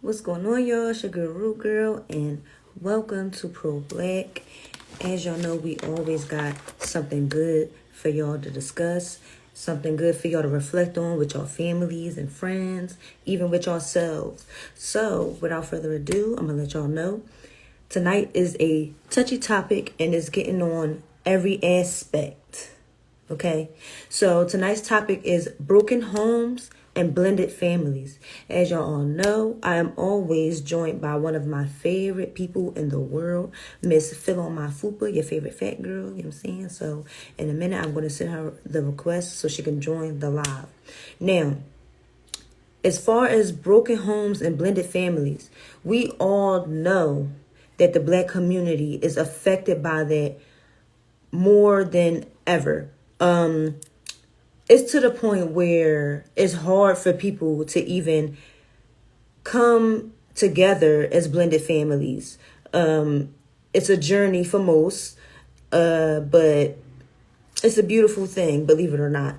What's going on, y'all? It's your girl, Root Girl, and welcome to ProBLK. As y'all know, we always got something good for y'all to discuss, something good for y'all to reflect on with your families and friends, even with yourselves. So, without further ado, I'm going to let y'all know. Tonight is a touchy topic and it's getting on every aspect. Okay, so tonight's topic is broken homes and blended families. As y'all all know, I am always joined by one of my favorite people in the world, Miss Philon Fupa, your favorite fat girl, you know what I'm saying? So in a minute, I'm going to send her the request so she can join the live. Now, as far as broken homes and blended families, we all know that the black community is affected by that more than ever. It's to the point where it's hard for people to even come together as blended families. It's a journey for most, but it's a beautiful thing, believe it or not.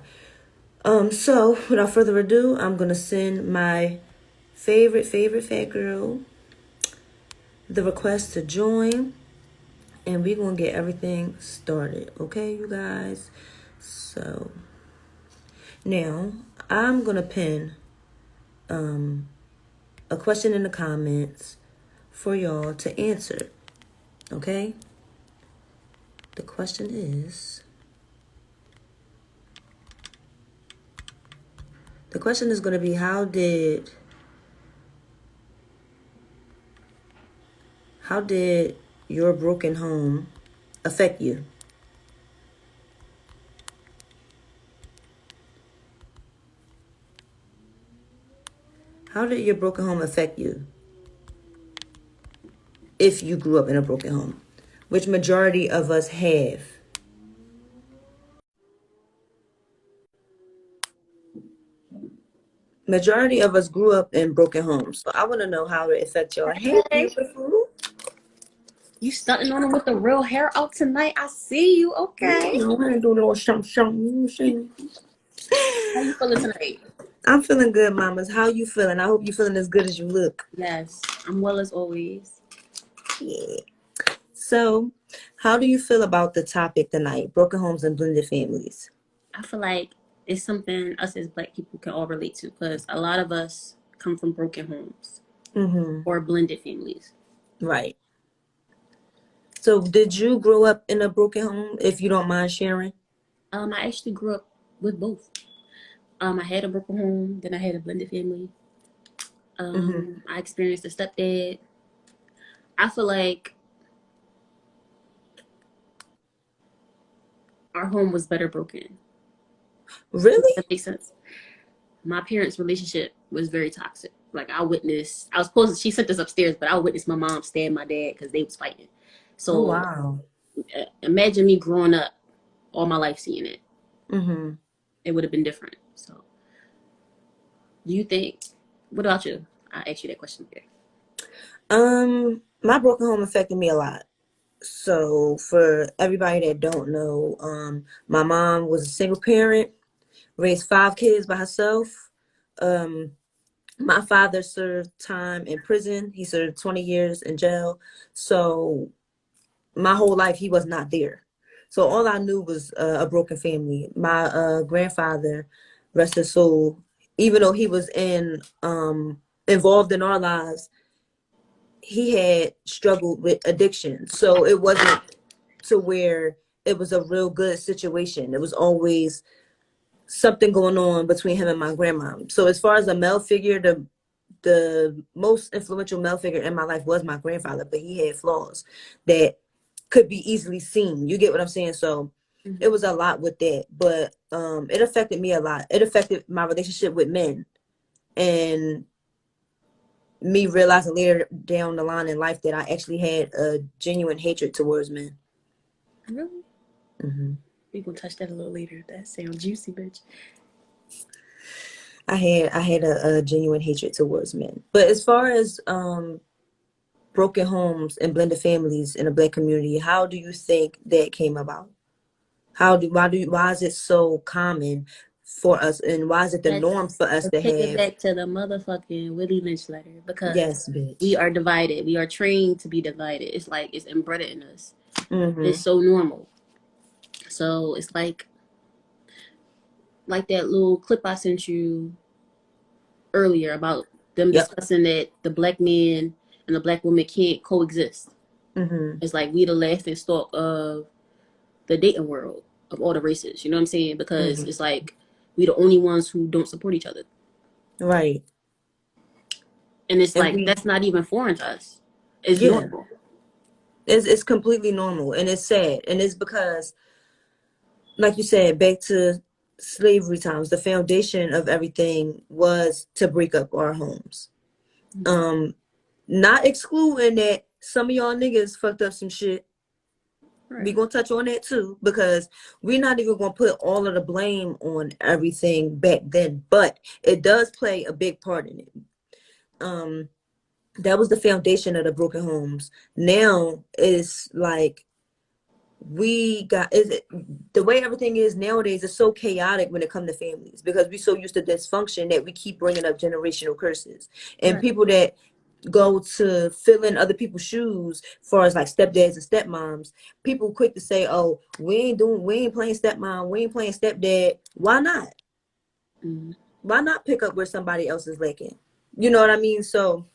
So without further ado, I'm gonna send my favorite fat girl the request to join, and we're gonna get everything started. Okay, you guys. So now I'm gonna pin a question in the comments for y'all to answer. Okay? The question is going to be how did your broken home affect you? How did your broken home affect you if you grew up in a broken home? Which majority of us have. Majority of us grew up in broken homes. So I want to know how it affects y'all. Hey, Hey, beautiful. you stunting on him with the real hair out tonight. I see you. Okay. You know, I ain't doing a little something. You know what I'm saying? How you feeling tonight? I'm feeling good, mamas. How you feeling? I hope you feeling as good as you look. Yes, I'm well as always. Yeah. So, how do you feel about the topic tonight? Broken homes and blended families. I feel like it's something us as black people can all relate to because a lot of us come from broken homes Mm-hmm. or blended families. Right. So, did you grow up in a broken home, if you don't mind sharing? I actually grew up with both. I had a broken home, then I had a blended family. Mm-hmm. I experienced a stepdad. I feel like our home was better broken. Does Really? that make sense? My parents' relationship was very toxic. Like I witnessed, I was supposed to, she sent us upstairs, but I witnessed my mom stab my dad because they was fighting. Oh, So wow. imagine me growing up all my life seeing it. Mm-hmm. It would have been different. So do you think, what about you? I asked you that question here. My broken home affected me a lot. So, for everybody that don't know, my mom was a single parent, raised 5 kids by herself. Um, My father served time in prison. He served 20 years in jail. So my whole life he was not there. So all I knew was a broken family. My grandfather, rest his soul, even though he was involved in our lives, he had struggled with addiction. So it wasn't to where it was a real good situation. It was always something going on between him and my grandma. So as far as a male figure, the most influential male figure in my life was my grandfather, but he had flaws that could be easily seen. You get what I'm saying? So it was a lot with that, but it affected me a lot. It affected my relationship with men and me realizing later down the line in life that I actually had a genuine hatred towards men. Really? Hmm. We gonna touch that a little later. That sounds juicy, bitch. I had a genuine hatred towards men. But as far as broken homes and blended families in the black community, how do you think that came about? Why is it so common for us, and why is it the norm Let's for us to take it have? back to the motherfucking Willie Lynch letter because Yes, we bitch. are divided. We are trained to be divided. It's like it's embedded in us. It's Mm-hmm. so normal. So it's like that little clip I sent you earlier about them Yep. discussing that the black man and the black woman can't coexist. Mm-hmm. It's like we the laughing stock of the dating world of all the races. You know what I'm saying? Because Mm-hmm. it's like we the only ones who don't support each other. Right. And it's And like we, that's not even foreign to us. It's yeah, normal. it's completely normal, and it's sad, and it's because, like you said, back to slavery times, the foundation of everything was to break up our homes. Mm-hmm. Um, Not excluding that some of y'all niggas fucked up some shit. We Right. gonna touch on that too, because we're not even gonna put all of the blame on everything back then, but it does play a big part in it. Um, that was the foundation of the broken homes. Now it's like we got is it the way everything is nowadays is so chaotic when it comes to families, because we're so used to dysfunction that we keep bringing up generational curses, and Right. people that go to fill in other people's shoes, far as like stepdads and stepmoms, people quick to say, oh, we ain't playing stepmom, we ain't playing stepdad. Why not? Mm-hmm. Why not pick up where somebody else is lacking? You know what I mean? So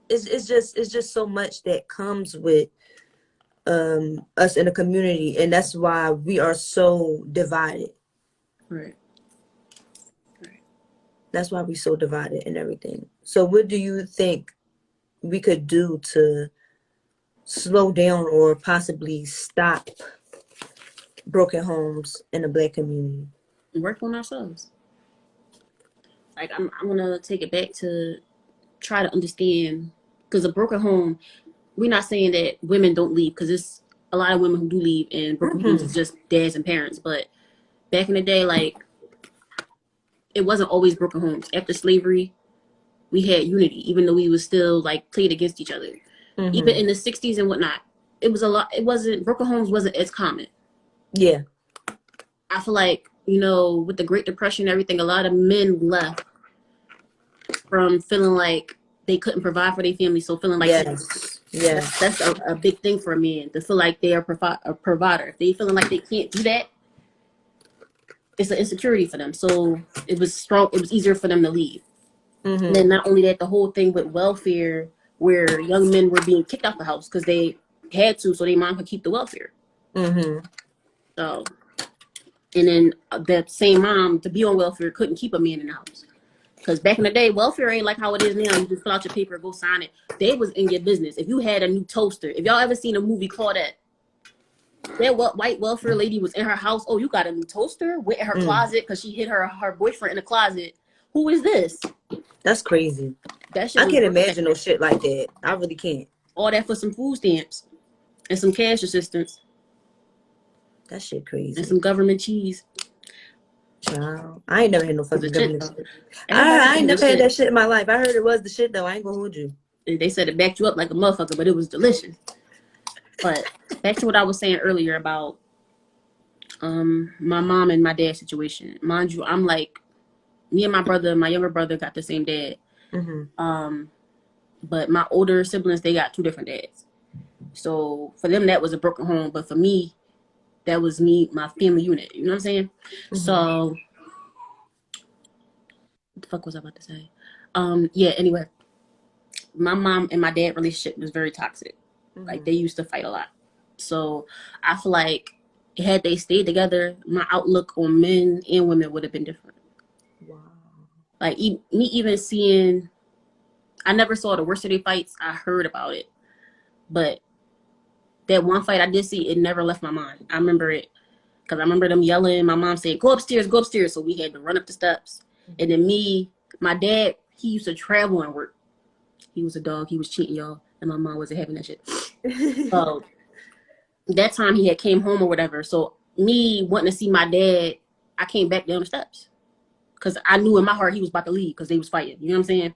it's just so much that comes with us in a community, and that's why we are so divided. Right. Right. That's why we're so divided and everything. So what do you think we could do to slow down or possibly stop broken homes in the black community? Work on ourselves. Like I'm gonna take it back to try to understand because a broken home. We're not saying that women don't leave because it's a lot of women who do leave, and broken homes Mm-hmm. is just dads and parents. But back in the day, like it wasn't always broken homes. After slavery, we had unity, even though we was still like played against each other. Even Mm-hmm. in the '60s and whatnot, it was a lot. It wasn't broken homes wasn't as common. Yeah. I feel like with the Great Depression and everything, a lot of men left from feeling like they couldn't provide for their family, so feeling like Yes. that's Yes. a big thing for a man to feel like they are a provider. If they feeling like they can't do that, it's an insecurity for them. So it was strong. It was easier for them to leave. And then Mm-hmm. not only that, the whole thing with welfare, where young men were being kicked out the house because they had to, so their mom could keep the welfare. Mm-hmm. So, and then that same mom to be on welfare couldn't keep a man in the house. Because back in the day, welfare ain't like how it is now. You just fill out your paper, go sign it. They was in your business. If you had a new toaster, if y'all ever seen a movie called that white welfare lady was in her house. Oh, you got a new toaster? Went in her Mm. closet because she hid her boyfriend in the closet. Who is this? That's crazy. That shit I was can't real back imagine no then. shit like that. I really can't. All that for some food stamps and some cash assistance That shit and crazy. some government cheese. Child, I ain't never had no It was fucking the shit government though. shit. Everybody I said ain't it never was had shit. that shit in my life. I heard it was the shit though. I ain't gonna hold you. They said it backed you up like a motherfucker, but it was delicious. But back to what I was saying earlier about my mom and my dad situation. Mind you, I'm like me and my brother, my younger brother got the same dad. Mm-hmm. Um, but my older siblings, they got two different dads. So for them, that was a broken home. But for me, that was me, my family unit. You know what I'm saying? Mm-hmm. So what the fuck was I about to say? Yeah. Anyway, my mom and my dad relationship was very toxic. Like Mm-hmm. they used to fight a lot. So I feel like had they stayed together, my outlook on men and women would have been different. Wow. Like me even seeing, I never saw the worst of their fights. I heard about it, but that one fight I did see, it never left my mind. I remember it because I remember them yelling. My mom saying, "Go upstairs, go upstairs." So we had to run up the steps. And then my dad, he used to travel and work. He was a dog. He was cheating, y'all, and my mom wasn't having that shit. So that time he had came home or whatever. So me wanting to see my dad, I came back down the steps because I knew in my heart he was about to leave because they was fighting. You know what I'm saying?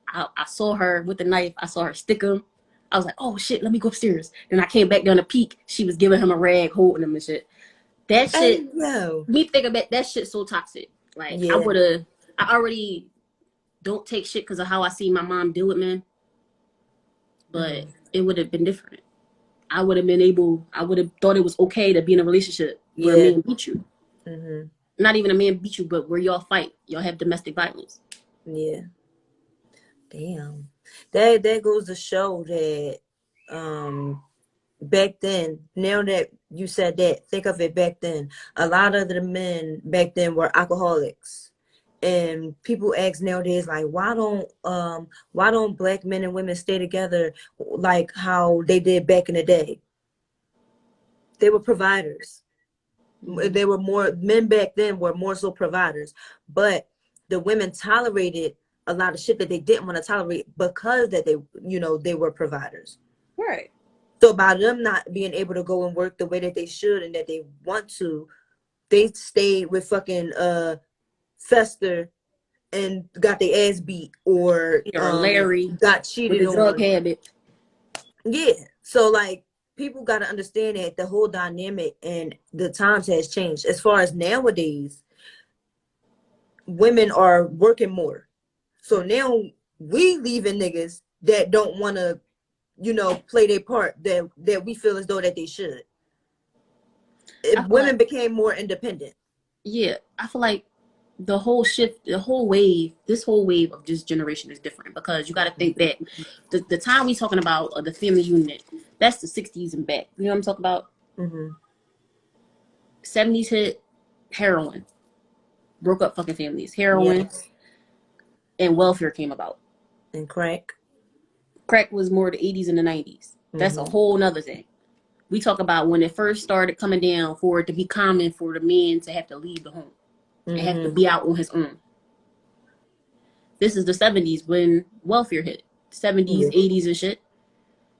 I saw her with the knife. I saw her stick him. I was like, oh shit, let me go upstairs. Then I came back down the peak. She was giving him a rag, holding him and shit. That Hey, shit, yo. me think about that shit so toxic. Like Yeah. I already don't take shit because of how I see my mom deal with men, but Mm-hmm. it would have been different. I would have been able, I would have thought it was okay to be in a relationship where a Yeah. man beat you. Mm-hmm. Not even a man beat you, but where y'all fight, y'all have domestic violence. Yeah. Damn. That goes to show that back then, now that you said that, think of it back then. A lot of the men back then were alcoholics. And people ask nowadays, like, why don't black men and women stay together like how they did back in the day? They were providers. Mm-hmm. They were more men back then were more so providers, but the women tolerated a lot of shit that they didn't want to tolerate because that they were providers. Right. So by them not being able to go and work the way that they should and that they want to, they stayed with fucking Fester and got their ass beat or Or Larry got with cheated the drug on. habit. Yeah. So like people got to understand that the whole dynamic and the times has changed. As far as nowadays, women are working more. So now we leaving niggas that don't want to, play their part that we feel as though that they should. I feel like, Women became more independent. yeah, I feel like the whole shift, the whole wave, this whole wave of this generation is different because you got to think that the time we talking about the family unit, that's the 60s and back. You know what I'm talking about? Mm-hmm. 70s hit, heroin, broke up fucking families, heroin, Yes. and welfare came about. And crack. Crack was more the 80s and the 90s. That's a Mm-hmm. whole nother thing. We talk about when it first started coming down for it to be common for the man to have to leave the home and have to Mm-hmm. be out on his own. This is the 70s when welfare hit. 70s, Yeah. 80s and shit.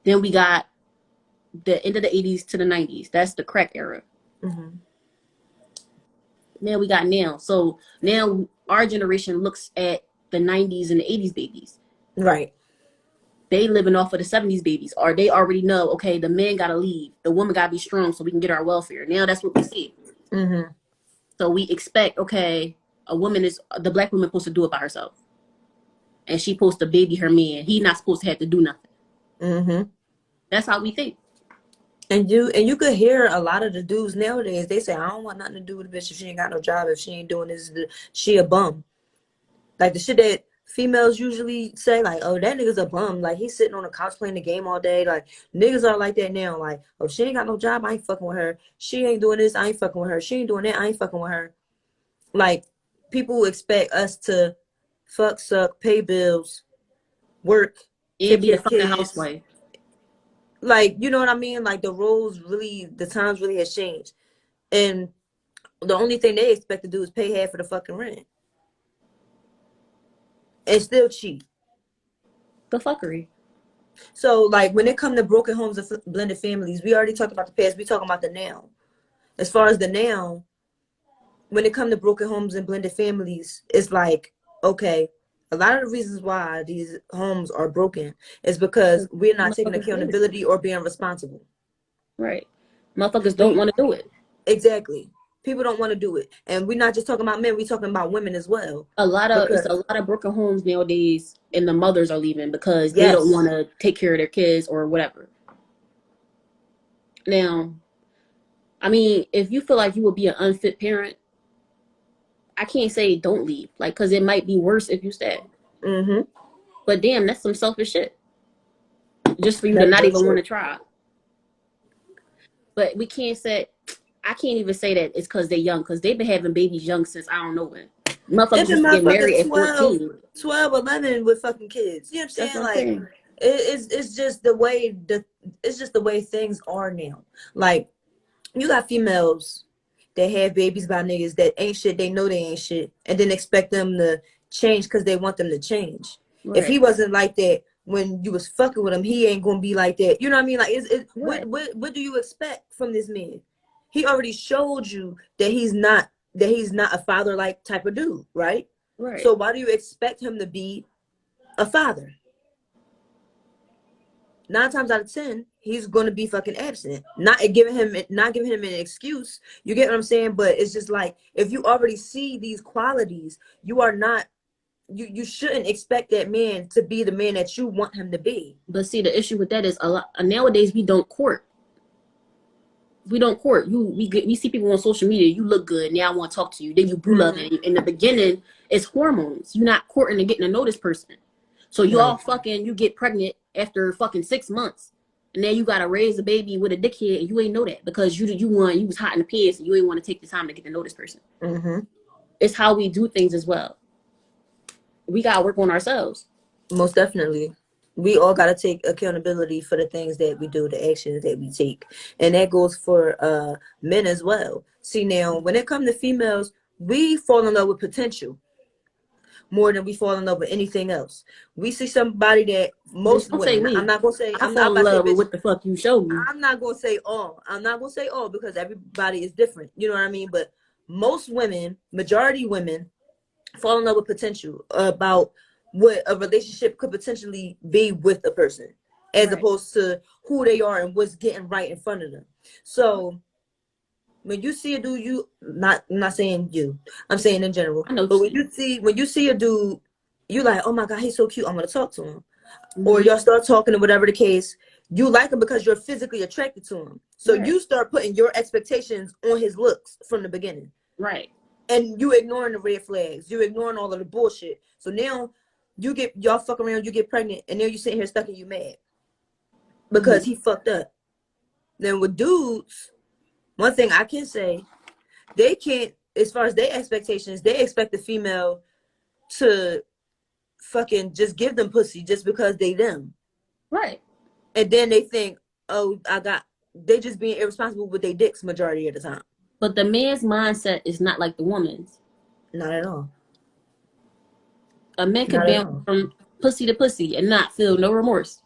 Then we got the end of the 80s to the 90s. That's the crack era. Mm-hmm. Now we got now. So now our generation looks at the 90s and the 80s babies. Right. They living off of the 70s babies, or they already know, okay, the man gotta leave, the woman gotta be strong so we can get our welfare. Now that's what we see. Mm-hmm. So we expect, okay, the black woman supposed to do it by herself. And she supposed to baby her man. He not supposed to have to do nothing. Mm-hmm. That's how we think. And you could hear a lot of the dudes nowadays. They say, "I don't want nothing to do with the bitch if she ain't got no job. If she ain't doing this, she a bum." Like the shit that females usually say, like, "Oh, that nigga's a bum. Like he's sitting on the couch playing the game all day." Like niggas are like that now. Like, "Oh, she ain't got no job. I ain't fucking with her. She ain't doing this. I ain't fucking with her. She ain't doing that. I ain't fucking with her." Like people expect us to fuck, suck, pay bills, work, And take be care the of fucking kids. housewife. Like, you know what I mean? Like the times really has changed. And the only thing they expect to do is pay half of the fucking rent and still cheat. The fuckery. So, like, when it come to broken homes and blended families, we already talked about the past. We talking about the now. As far as the now, when it come to broken homes and blended families, it's like, okay, a lot of the reasons why these homes are broken is because we're not taking Motherfuckers lazy. accountability or being responsible. Right. Motherfuckers don't We want to do it. exactly. People don't want to do it, and we're not just talking about men. We're talking about women as well. It's a Because lot of broken homes nowadays, and the mothers are leaving because they don't yes, want to take care of their kids or whatever. Now, I mean, if you feel like you would be an unfit parent, I can't say don't leave, like, because it might be worse if you stay. mm-hmm, But damn, that's some selfish shit. Just for you to that's not real even want to shit. try. But we can't say, I can't even say that it's because they're young, because they've been having babies young since I don't know when. If Motherfuckers a used to get married motherfucker at 12, 14. 12, 11 with fucking kids, you know what I'm That's saying? what I'm Like saying. it's just the way it's just the way things are now. Like you got females that have babies by niggas that ain't shit. They know they ain't shit, and then expect them to change because they want them to change. If he Right. wasn't like that when you was fucking with him, he ain't gonna be like that. You know what I mean? Like, Right. what do you expect from this man? He already showed you that he's not a father like type of dude, right? Right. So why do you expect him to be a father? 9 times out of 10, he's gonna be fucking absent. Not giving him an excuse. You get what I'm saying? But it's just like, if you already see these qualities, you are not you shouldn't expect that man to be the man that you want him to be. But see, the issue with that is a lot nowadays we don't court. We don't court. We see people on social media. You look good. Now I want to talk to you. Then you boo love it. In the beginning, it's hormones. You're not courting and getting to know this person. So you all fucking, you get pregnant after fucking 6 months, and then you gotta raise a baby with a dickhead, and you ain't know that because you was hot in the pants, and you ain't want to take the time to get to know this person. It's how we do things as well. We gotta work on ourselves. Most definitely. We all got to take accountability for the things that we do, the actions that we take. And that goes for men as well. See, now, when it comes to females, we fall in love with potential more than we fall in love with anything else. We see somebody that most Don't say women, we. I'm not going to say, I I'm not fall in about to say, love with bitch, what the fuck you showed me. I'm not going to say all. I'm not going to say all because everybody is different. You know what I mean? But most women, majority women, fall in love with potential about what a relationship could potentially be with a person, as opposed to who they are and what's getting right in front of them. So when you see a dude, I'm not saying you, I'm saying in general, I know. but when you see a dude, you like, oh my god, he's so cute, I'm gonna talk to him. Or y'all start talking or whatever the case, you like him because you're physically attracted to him. So you start putting your expectations on his looks from the beginning. Right. And you ignoring the red flags, you ignoring all of the bullshit. So now y'all fuck around, you get pregnant, and then you sitting here stuck and you mad because he fucked up. Then with dudes, one thing I can say, they can't, as far as their expectations, they expect the female to fucking just give them pussy just because they them. Right. And then they think, oh, they just being irresponsible with their dicks majority of the time. But the man's mindset is not like the woman's. Not at all. A man could bounce from pussy to pussy and not feel no remorse.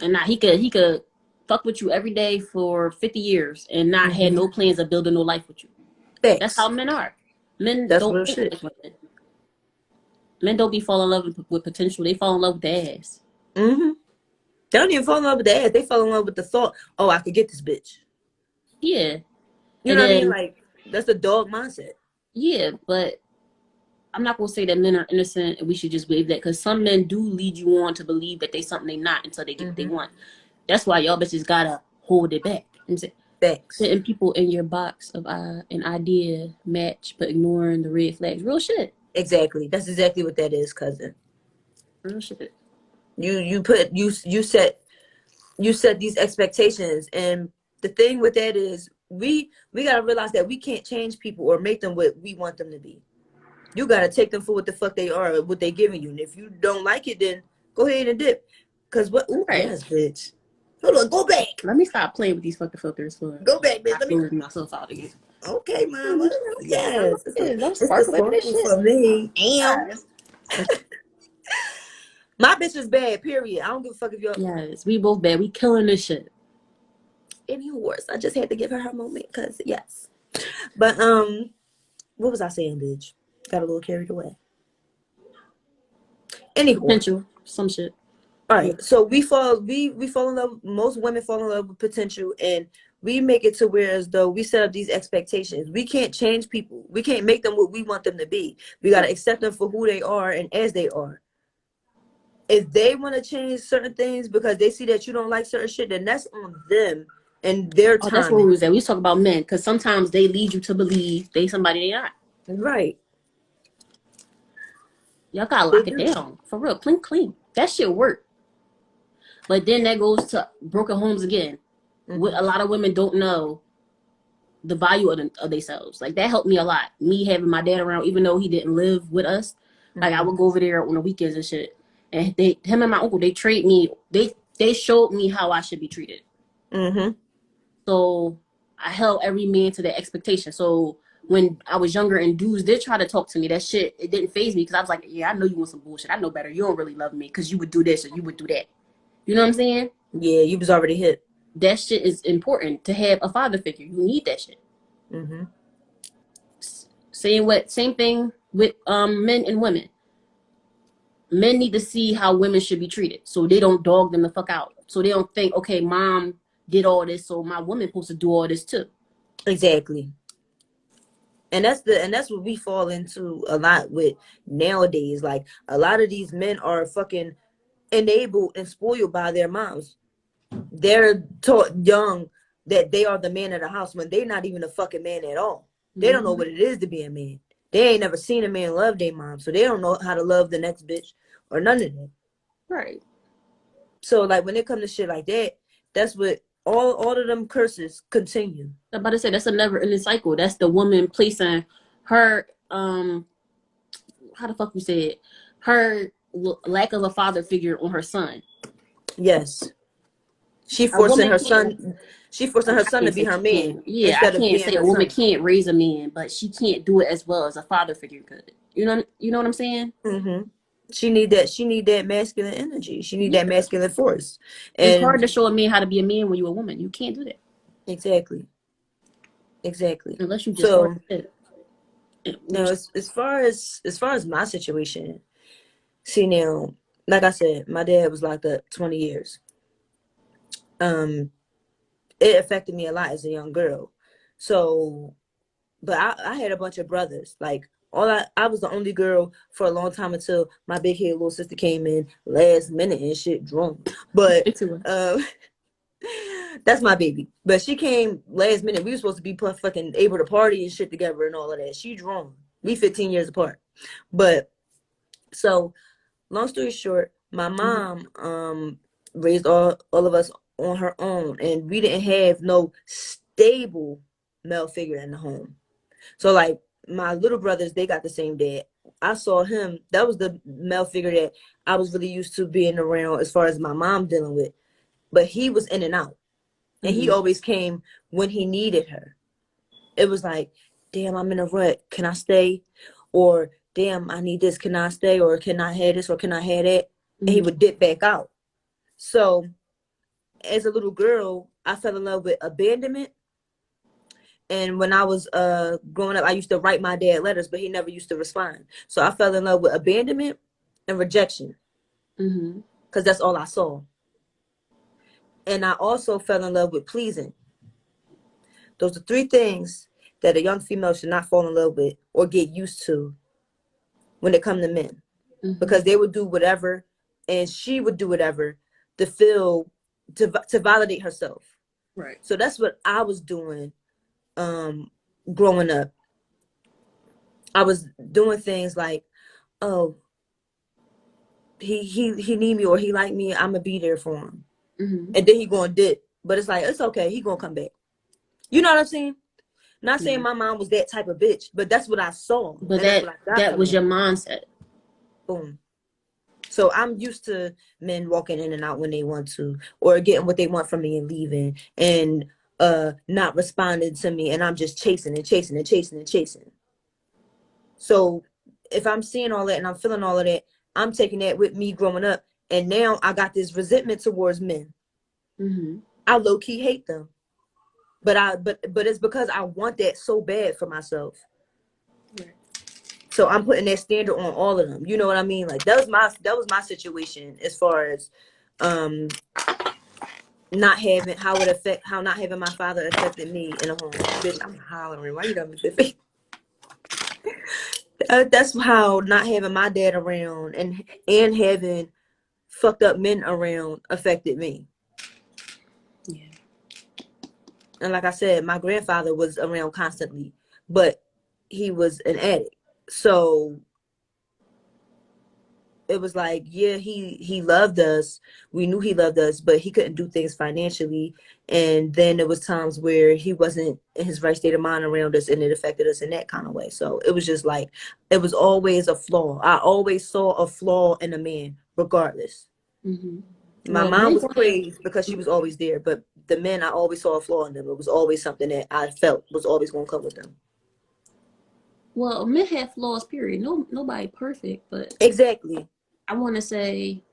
And not he could fuck with you every day for 50 years and not have no plans of building no life with you. That's how men are. Men don't think like women. Men don't be fall in love with potential. They fall in love with the ass. They don't even fall in love with the ass. They fall in love with the thought, oh, I could get this bitch. Yeah. You know what I mean? Like, that's a dog mindset. Yeah, but I'm not going to say that men are innocent and we should just believe that, because some men do lead you on to believe that they something they not until they get what they want. That's why y'all bitches got to hold it back. Putting people in your box of an idea match, but ignoring the red flags. Real shit. Exactly. That's exactly what that is, cousin. Real shit. You set these expectations, and the thing with that is we gotta realize that we can't change people or make them what we want them to be. You gotta take them for what the fuck they are, what they giving you. And if you don't like it, then go ahead and dip. Cause what? Ooh, yes, bitch. Hold on, go back. Let me stop playing with these fucking filters for. Go back, bitch. Let me move myself out again. Okay, mama. Yes, Don't it's the sparkle with this shit for me. Yes. My bitch is bad. Period. I don't give a fuck if y'all. Yes, we both bad. We killing this shit. Any worse? I just had to give her moment, cause yes. But what was I saying, bitch? Got a little carried away. Anyway, potential, some shit. All right, so we fall in love. Most women fall in love with potential, and we make it to where as though we set up these expectations. We can't change people. We can't make them what we want them to be. We gotta accept them for who they are and as they are. If they want to change certain things because they see that you don't like certain shit, then that's on them and their time. That's where we was at. We talk about men because sometimes they lead you to believe they somebody they not. Right. Y'all gotta lock it down for real. Clean. That shit work. But then that goes to broken homes again. What a lot of women don't know the value of themselves. Like that helped me a lot. Me having my dad around, even though he didn't live with us. Like I would go over there on the weekends and shit. And him and my uncle, they trade me. They showed me how I should be treated. So I held every man to their expectation. So when I was younger and dudes did try to talk to me, that shit, it didn't faze me because I was like, yeah, I know you want some bullshit. I know better. You don't really love me because you would do this or you would do that. You know what I'm saying? Yeah, you was already hit. That shit is important to have a father figure. You need that shit. Same thing with men and women. men need to see how women should be treated, so they don't dog them the fuck out. So they don't think, okay, mom did all this, so my woman supposed to do all this too. Exactly. And that's what we fall into a lot with nowadays. Like a lot of these men are fucking enabled and spoiled by their moms. They're taught young that they are the man of the house when they're not even a fucking man at all. They don't know what it is to be a man. They ain't never seen a man love their mom, so they don't know how to love the next bitch or none of that. Right. So like when it comes to shit like that, that's what all of them curses continue. I'm about to say that's a never ending cycle. That's the woman placing her how the fuck you say it? Her lack of a father figure on her son. Yes. She A forcing woman her can't. son. She forcing her I son to can't be say her she man can't. Yeah, I instead of can't being say a her woman son. can't raise a man, but she can't do it as well as a father figure could. You know what I'm saying? Mm-hmm. She need that. She need that masculine energy. She need Yeah. that masculine force. It's hard And to show a man how to be a man when you're a woman. You can't do that exactly, exactly. unless you just hard So shit. now, as far as my situation, see now, like I said, my dad was locked up 20 years. Um, it affected me a lot as a young girl. So, but I had a bunch of brothers. Like I was the only girl for a long time until my big head little sister came in last minute and shit drunk. But It's a um, that's my baby. But she came last minute. We were supposed to be fucking able to party and shit together and all of that. She drunk. We 15 years apart. But so long story short, my mom raised all of us on her own, and we didn't have no stable male figure in the home. So like my little brothers, they got the same dad. I saw him. That was the male figure that I was really used to being around as far as my mom dealing with. But he was in and out. And he always came when he needed her. It was like, damn, I'm in a rut. Can I stay? Or damn, I need this. Can I stay? Or can I have this? Or can I have that? And he would dip back out. So as a little girl, I fell in love with abandonment. And when I was growing up, I used to write my dad letters, but he never used to respond. So I fell in love with abandonment and rejection because that's all I saw. And I also fell in love with pleasing. Those are three things that a young female should not fall in love with or get used to when it comes to men, because they would do whatever, and she would do whatever to feel to validate herself. Right. So that's what I was doing growing up. I was doing things like, oh, he need me or he like me, I'm gonna be there for him. And then he gonna dip. But it's like, it's okay, he gonna come back. You know what I'm saying? Not saying my mom was that type of bitch, but that's what I saw. But And that's what I got that from was it. your mindset. Boom. So I'm used to men walking in and out when they want to, or getting what they want from me and leaving, and not responding to me, and I'm just chasing and chasing and chasing and chasing. So if I'm seeing all that and I'm feeling all of that, I'm taking that with me growing up, and now I got this resentment towards men. I low key hate them, but it's because I want that so bad for myself. Right. So I'm putting that standard on all of them. You know what I mean? Like that was my situation as far as um not having how not having my father affected me in a home. Bitch, I'm hollering. Why you got me biffy? That's how not having my dad around and having fucked up men around affected me. Yeah. And like I said, my grandfather was around constantly, but he was an addict. So it was like, yeah, he loved us. We knew he loved us, but he couldn't do things financially. And then there was times where he wasn't in his right state of mind around us, and it affected us in that kind of way. So it was just like, it was always a flaw. I always saw a flaw in a man, regardless. My Well, mom men was gonna have. praised because she was always there, but the men, I always saw a flaw in them. It was always something that I felt was always going to come with them. Well, men have flaws. Period. No, nobody perfect, but Exactly. I want to say,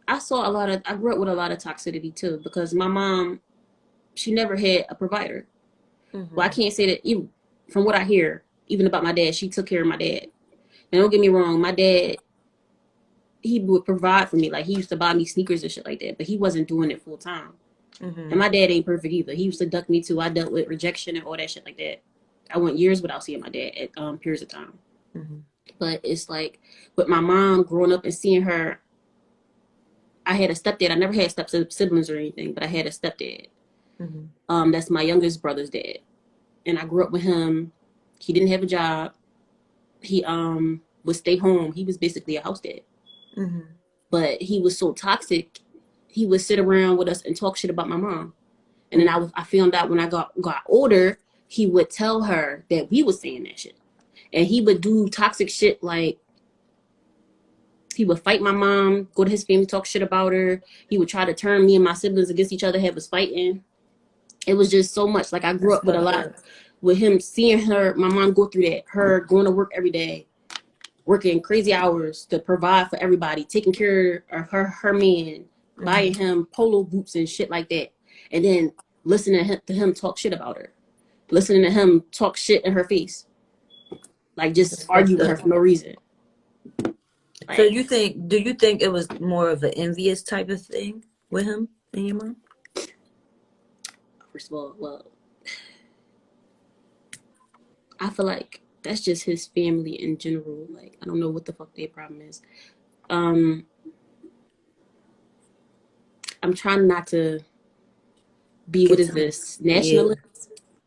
I saw a lot of. I grew up with a lot of toxicity too because my mom, she never had a provider. Well, I Hmm. can't say that. Even from what I hear, even about my dad, she took care of my dad. And don't get me wrong, my dad, he would provide for me. Like, he used to buy me sneakers and shit like that, but he wasn't doing it full time. Mm-hmm. And my dad ain't perfect either. He used to duck me too. I dealt with rejection and all that shit like that. I went years without seeing my dad at periods of time. Mm-hmm. But it's like with my mom growing up and seeing her, I had a stepdad. I never had step siblings or anything, but I had a stepdad. Mm-hmm. That's my youngest brother's dad, and I grew up with him. He didn't have a job. He would stay home. He was basically a house dad, Mm-hmm. but he was so toxic. He would sit around with us and talk shit about my mom. And then I found out when I got older, he would tell her that we was saying that shit, and he would do toxic shit like he would fight my mom, go to his family, talk shit about her. He would try to turn me and my siblings against each other, have us fighting. It was just so much. Like, I grew That's up with a fucked lot up. with him, seeing her, my mom go through that, her going to work every day, working crazy hours to provide for everybody, taking care of her man, buying him polo boots and shit like that. And then listening to him talk shit about her, listening to him talk shit in her face, like just That's argue fucked with up. her for no reason. So Like, do you think it was more of an envious type of thing with him and your mom? first of all, well, I feel like that's just his family in general. Like, I don't know what the fuck their problem is. Um, I'm trying not to be, what Get is to this, yeah. nationalist?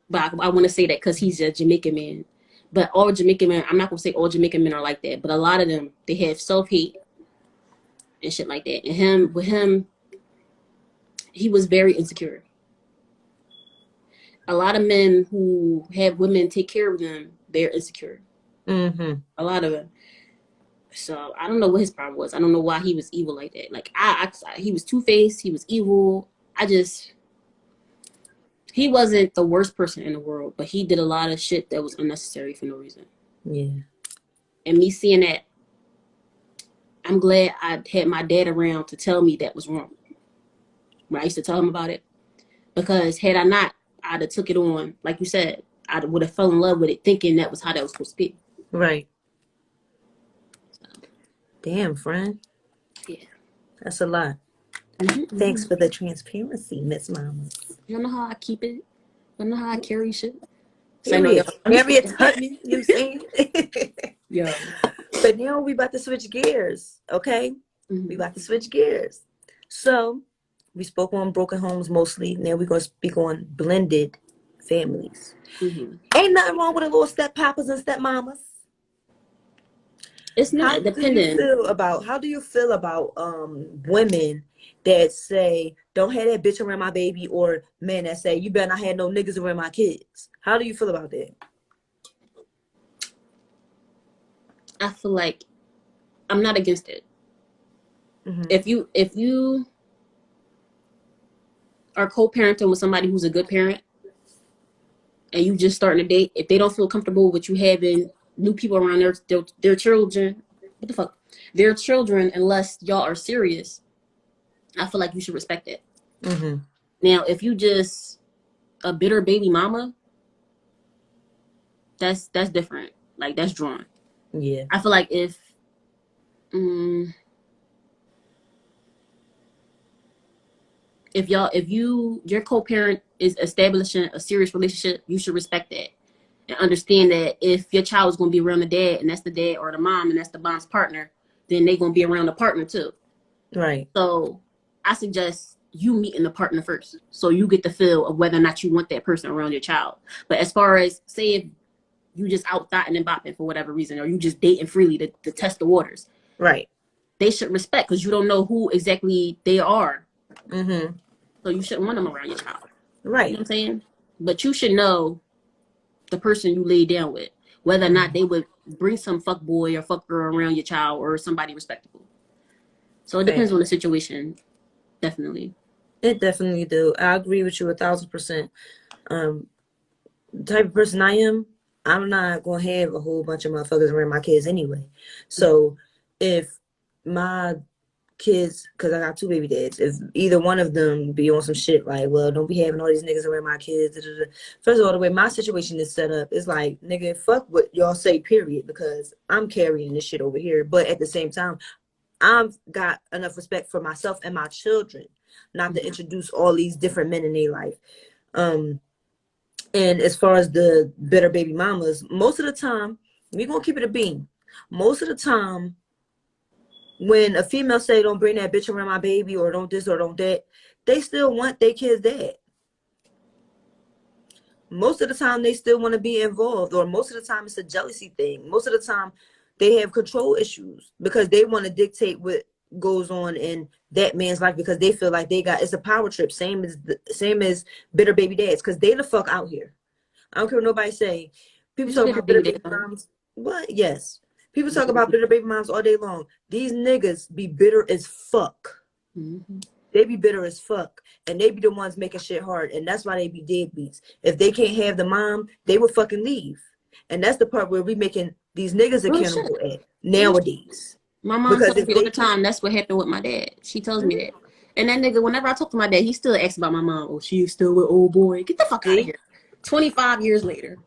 But I want to say that because he's a Jamaican man. But all Jamaican men, I'm not gonna say all Jamaican men are like that, but a lot of them, they have self hate and shit like that. And with him, he was very insecure. A lot of men who have women take care of them, they're insecure. Mm-hmm. A lot of them. So I don't know what his problem was. I don't know why he was evil like that. Like, he was two faced. He was evil. He wasn't the worst person in the world, but he did a lot of shit that was unnecessary for no reason. Yeah. And me seeing that, I'm glad I had my dad around to tell me that was wrong. When I used to tell him about it, because had I not, I'd have took it on. Like you said, I would have fell in love with it, thinking that was how that was supposed to be. Right. So, Damn, friend. yeah. That's a lot. Mm-hmm, Thanks mm-hmm. for the transparency, Miss Mama. You know how I keep it. You know how I carry shit. So I know y'all Period. Harriet understand. Tubman, you know what I'm saying? Yo. But now we about to switch gears, okay? We Mm-hmm. about to switch gears. So we spoke on broken homes mostly. Now we're gonna speak on blended families. Mm-hmm. Ain't nothing wrong with a little step papas and step mamas. It's How not do you dependent. feel about women that say don't have that bitch around my baby, or men that say you better not have no niggas around my kids? How do you feel about that? I feel like I'm not against it. Mm-hmm. If you are co-parenting with somebody who's a good parent, and you just starting a date, if they don't feel comfortable with you having new people around their children, what the fuck, their children, unless y'all are serious, I feel like you should respect it. Mm-hmm. Now, if you just a bitter baby mama, that's different. Like, that's drawn. Yeah. I feel like um, if your co-parent is establishing a serious relationship, you should respect that and understand that if your child is going to be around the dad and that's the dad, or the mom and that's the mom's partner, then they're going to be around the partner too. Right. So I suggest you meeting the partner first, so you get the feel of whether or not you want that person around your child. But as far as, say, if you just out thotting and bopping for whatever reason, or you just dating freely to test the waters, Right. they should respect, because you don't know who exactly they are. Mm-hmm. So you shouldn't want them around your child. You know Right. what I'm saying? But you should know the person you lay down with, whether or not they would bring some fuck boy or fuck girl around your child, or somebody respectable. So it depends Fact. on the situation, definitely. It definitely do. I agree with you 1,000%. Um, the type of person I am, I'm not gonna have a whole bunch of motherfuckers around my kids anyway. So if my kids, because I got 2 baby dads, if either one of them be on some shit like, well, don't be having all these niggas around my kids. Da, da, da. First of all, the way my situation is set up, it's like, nigga, fuck what y'all say, period, because I'm carrying this shit over here. But at the same time, I've got enough respect for myself and my children not to introduce all these different men in their life. And as far as the bitter baby mamas, most of the time, we gonna keep it a bean. Most of the time, when a female say don't bring that bitch around my baby or don't this or don't that, they still want their kids dead. Most of the time they still want to be involved, or most of the time it's a jealousy thing. Most of the time they have control issues because they want to dictate what goes on in that man's life because they feel like they got, it's a power trip. Same as bitter baby dads, because they the fuck out here. I don't care what nobody say. People talk about bitter baby moms. What? Yes. People talk about bitter baby moms all day long. These niggas be bitter as fuck. Mm-hmm. They be bitter as fuck. And they be the ones making shit hard. And that's why they be deadbeats. If they can't have the mom, they would fucking leave. And that's the part where we making these niggas accountable at nowadays. My mom tells me all the time, that's what happened with my dad. She tells me that. And that nigga, whenever I talk to my dad, he still asks about my mom. Oh, she's still with old boy. Get the fuck out of here. 25 years later.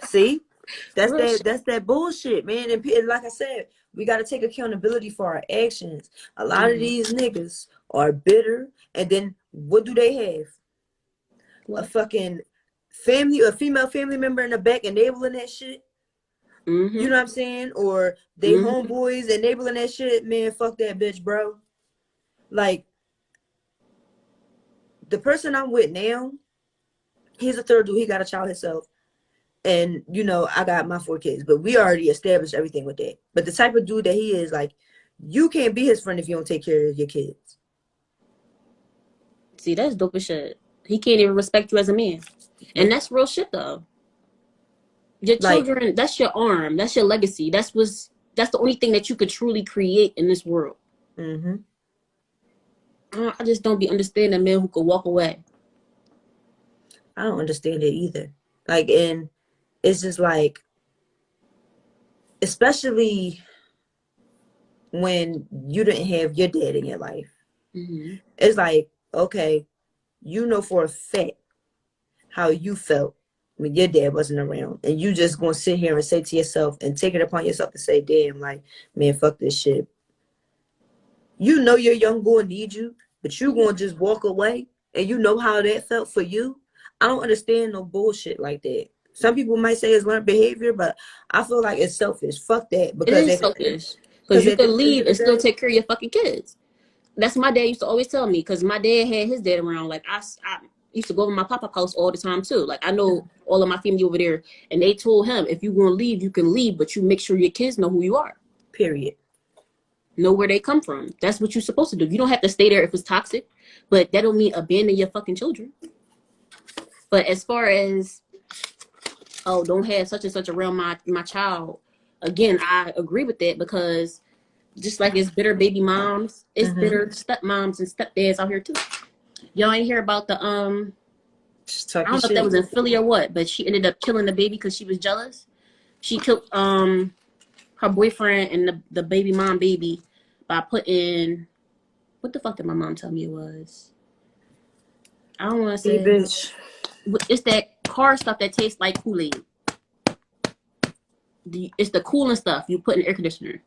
See? That's that bullshit, man. And like I said, we got to take accountability for our actions. A lot of these niggas are bitter, and then what do they have? What? A fucking family, a female family member in the back enabling that shit. Mm-hmm. You know what I'm saying? Or they homeboys enabling that shit. Man, fuck that bitch, bro. Like, the person I'm with now, he's a third dude. He got a child himself. And, you know, I got my 4 kids, but we already established everything with that. But the type of dude that he is, like, you can't be his friend if you don't take care of your kids. See, that's dope as shit. He can't even respect you as a man. And that's real shit, though. Your children, like, that's your arm. That's your legacy. That's the only thing that you could truly create in this world. Mm-hmm. I just don't be understanding men who could walk away. I don't understand it either. Like, and it's just like, especially when you didn't have your dad in your life. Mm-hmm. It's like, okay, you know for a fact how you felt when your dad wasn't around. And you just gonna sit here and say to yourself and take it upon yourself to say, damn, like, man, fuck this shit. You know your young boy needs you, but you gonna just walk away, and you know how that felt for you. I don't understand no bullshit like that. Some people might say it's learned behavior, but I feel like it's selfish. Fuck that. Because it is selfish. Because you can leave and still take care of your fucking kids. That's what my dad used to always tell me. Because my dad had his dad around. Like, I used to go over my pop-up house all the time, too. Like, I know all of my family over there. And they told him, if you want to leave, you can leave. But you make sure your kids know who you are. Period. Know where they come from. That's what you're supposed to do. You don't have to stay there if it's toxic. But that don't mean abandon your fucking children. But as far as, oh, don't have such and such around my child. Again, I agree with that because just like it's bitter baby moms, it's bitter stepmoms and stepdads out here too. Y'all ain't hear about the I don't know if that was in Philly or what, but she ended up killing the baby because she was jealous. She killed her boyfriend and the baby mom baby by putting, what the fuck did my mom tell me it was? I don't want to say. Bitch. It's that car stuff that tastes like Kool-Aid. It's the cooling stuff you put in the air conditioner.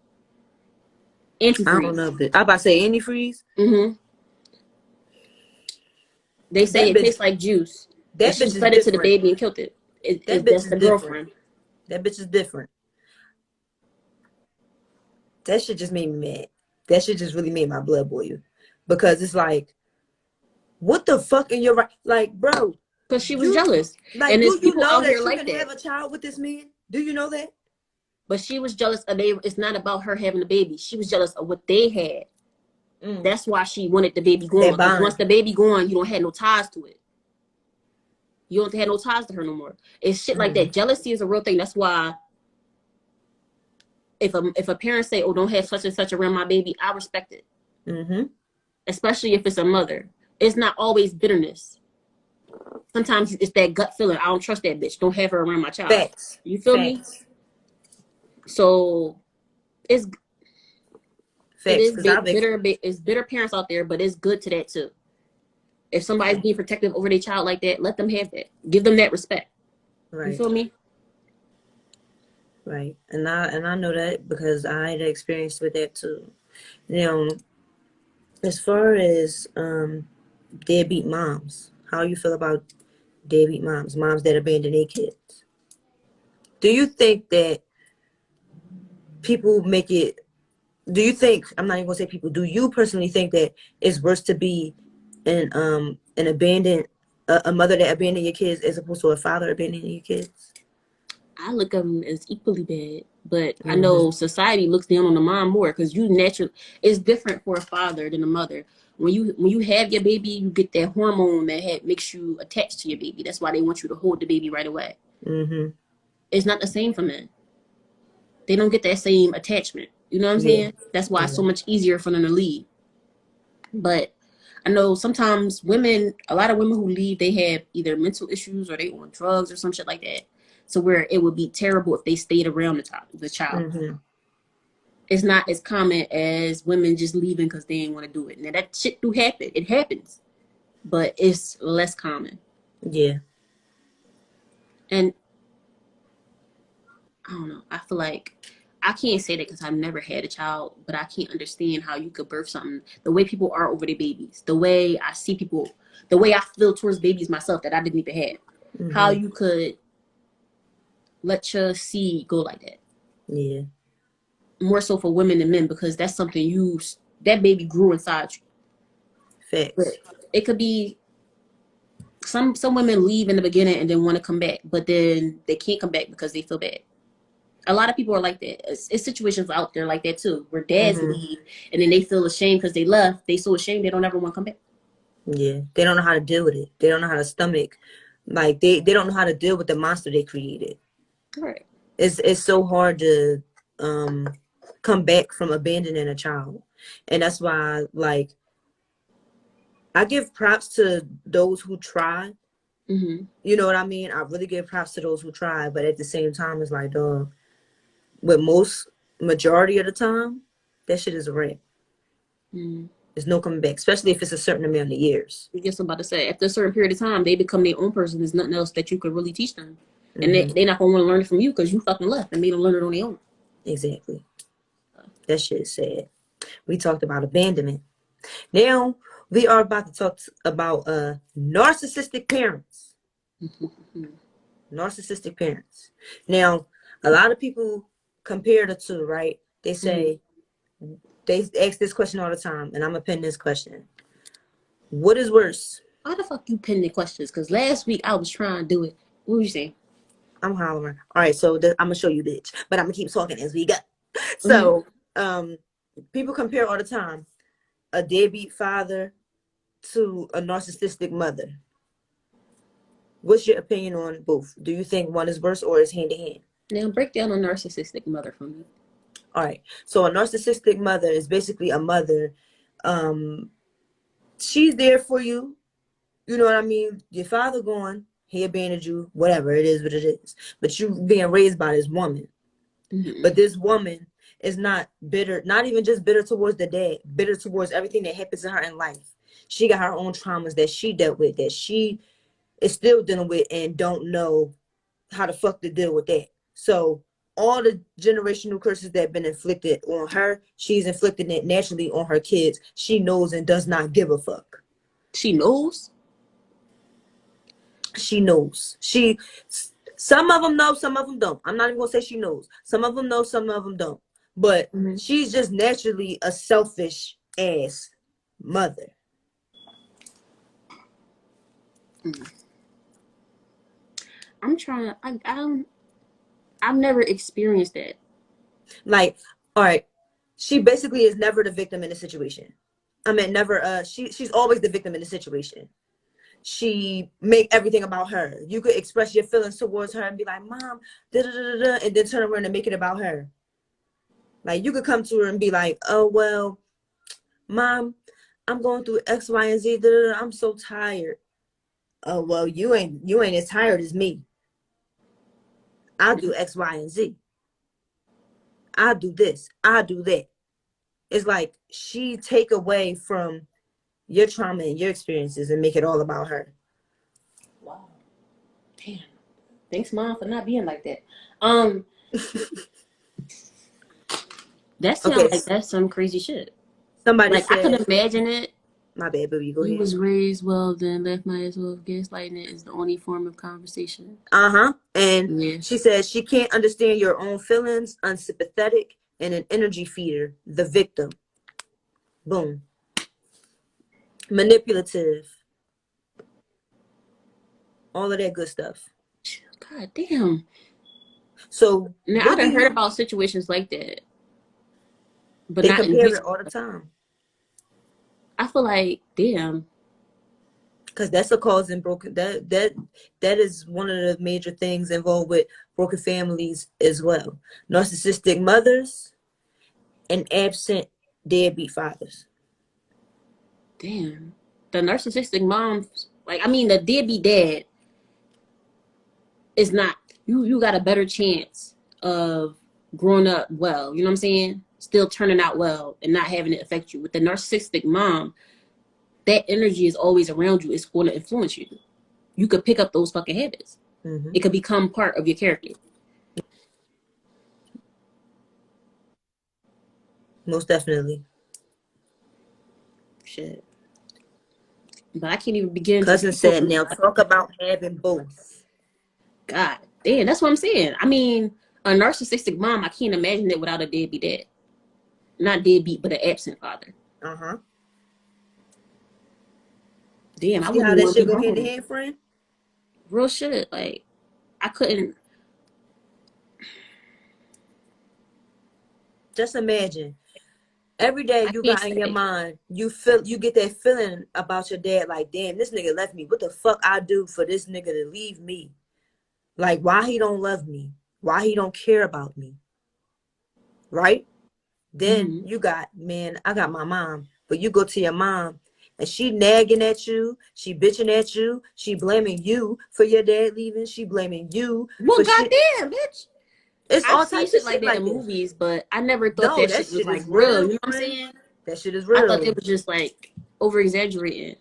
Antifreeze. I don't know. I about to say antifreeze. Mm-hmm. They say it tastes like juice. That bitch is fed it to the baby and killed it. That's the girlfriend. That bitch is different. That shit just made me mad. That shit just really made my blood boil. Because it's like, what the fuck in your right? Like, bro. Because she was jealous. Like, and do you know that you can have a child with this man? Do you know that? But she was jealous of it's not about her having a baby. She was jealous of what they had. That's why she wanted the baby gone. Once the baby gone, you don't have no ties to it. You don't have no ties to her no more. It's shit like that. Jealousy is a real thing. That's why if a parent say, oh, don't have such and such around my baby, I respect it. Mm-hmm. Especially if it's a mother. It's not always bitterness. Sometimes it's that gut feeling. I don't trust that bitch. Don't have her around my child. Facts. You feel me? So it's It Facts, is because I've bitter. It's bitter parents out there, but it's good to that too. If somebody's being protective over their child like that, let them have that. Give them that respect. You right, feel me? right, and I know that because I had experience with that too. Now, as far as deadbeat moms, how you feel about deadbeat moms, moms that abandon their kids? Do you think that people make it? Do you think, I'm not even gonna say people? Do you personally think that it's worse to be an abandoned a mother that abandoned your kids as opposed to a father abandoning your kids? I look at them as equally bad, but I Mm-hmm. know society looks down on the mom more because you naturally. It's different for a father than a mother. When you have your baby, you get that hormone that makes you attached to your baby. That's why they want you to hold the baby right away. Mm-hmm. It's not the same for men. They don't get that same attachment. You know what I'm Yeah. saying? That's why it's Yeah. so much easier for them to leave. But I know sometimes women, a lot of women who leave, they have either mental issues or they on drugs or some shit like that. So where it would be terrible if they stayed around the child. Mm-hmm. It's not as common as women just leaving because they didn't want to do it. Now that shit do happen. It happens, but it's less common. Yeah. And I don't know. I feel like I can't say that because I've never had a child, but I can't understand how you could birth something the way people are over their babies, the way I see people, the way I feel towards babies myself that I didn't even have. How Mm-hmm. you could let your seed go like that. Yeah. More so for women than men because that's something that baby grew inside you. But Facts. it could be some women leave in the beginning and then want to come back, but then they can't come back because they feel bad. A lot of people are like that. It's situations out there like that too, where dads Mm-hmm. leave and then they feel ashamed because they left. They so ashamed they don't ever want to come back. Yeah. They don't know how to deal with it. They don't know how to stomach. Like they don't know how to deal with the monster they created. Right. It's so hard to um come back from abandoning a child. And that's why, like, I give props to those who try. Mm-hmm. You know what I mean? I really give props to those who try, but at the same time, it's like, dog, with most majority of the time, that shit is a wrap. Mm-hmm. There's no coming back, especially if it's a certain amount of years. I guess I'm about to say after a certain period of time, they become their own person. There's nothing else that you could really teach them, and Hmm. they're not gonna want to learn it from you because you fucking left and made them learn it on their own. Exactly. That shit is sad. We talked about abandonment. Now we are about to talk about narcissistic parents. Narcissistic parents. Now, a lot of people compare the two, right? They Mm-hmm. say they ask this question all the time, and I'm gonna pin this question. What is worse? Why the fuck you pinning questions? Because last week I was trying to do it. What were you saying? I'm hollering. All right, so I'm gonna show you, bitch, but I'm gonna keep talking as we go. Mm-hmm. So, people compare all the time a deadbeat father to a narcissistic mother. What's your opinion on both? Do you think one is worse or is hand in hand? Now break down a narcissistic mother for me. All right. So a narcissistic mother is basically a mother. Um, she's there for you. You know what I mean? Your father gone, he abandoned you, whatever it is, what it is. But you being raised by this woman. Mm-hmm. But this woman is not bitter, not even just bitter towards the dad, bitter towards everything that happens to her in life. She got her own traumas that she dealt with, that she is still dealing with and don't know how the fuck to deal with that. So all the generational curses that have been inflicted on her, she's inflicting it naturally on her kids. She knows and does not give a fuck. She knows. She knows. Some of them know, some of them don't. I'm not even gonna say she knows. Some of them know, some of them don't. But Mm-hmm. she's just naturally a selfish ass mother. I'm trying. I've never experienced that. Like, all right, she basically is never the victim in the situation. I mean, never. She's always the victim in the situation. She make everything about her. You could express your feelings towards her and be like, "Mom," da da da da, and then turn around and make it about her. Like you could come to her and be like, "Oh well, Mom, I'm going through X, Y, and Z. Da, da, da. I'm so tired." Oh well, you ain't as tired as me. I do X, Y, and Z. I do this. I do that. it's like she take away from your trauma and your experiences and make it all about her. Wow. Damn. Thanks, Mom, for not being like that. Um, that Okay, sounds like that's some crazy shit. somebody Like I could said, imagine it. my bad, baby, go You ahead. was raised well, then left might as well. Gaslighting it is the only form of conversation. Uh-huh. And Yeah. she says she can't understand your own feelings, unsympathetic, and an energy feeder, the victim. Boom. Manipulative, all of that good stuff. God damn. So Now I what do done heard you, about situations like that, but they not in compare this. it all the time. I feel like, damn. Because that's a cause in broken, that is one of the major things involved with broken families as well. Narcissistic mothers and absent deadbeat fathers. Damn. The narcissistic moms, like, I mean, the deadbeat dad is not, you got a better chance of growing up well, you know what I'm saying? Still turning out well and not having it affect you. With the narcissistic mom, that energy is always around you. It's going to influence you. You could pick up those fucking habits. Mm-hmm. It could become part of your character. Most definitely. Shit. But I can't even begin to Cousin speak on said, now that. talk about having both. God damn, that's what I'm saying. I mean, a narcissistic mom, I can't imagine it without a deadbeat dad. Not deadbeat, but an absent father. Uh-huh. You Damn, I see how wouldn't that want to shit be go hand in home. hand, friend? Real shit. Like, I couldn't. Just imagine. Every day I you can't got in say your it. mind, you get that feeling about your dad, like, damn, this nigga left me. What the fuck I do for this nigga to leave me? Like, why he don't love me? Why he don't care about me? Right? Then Mm-hmm. you got, man, I got my mom. But you go to your mom and she nagging at you, she bitching at you, she blaming you for your dad leaving, she blaming you Well, for shit. goddamn, bitch. It's I've all seen types of shit like shit that like in this. movies, but I never thought No, that that shit was shit like is real. You real, know what I'm friend. saying? That shit is I thought real. it was just like over exaggerating.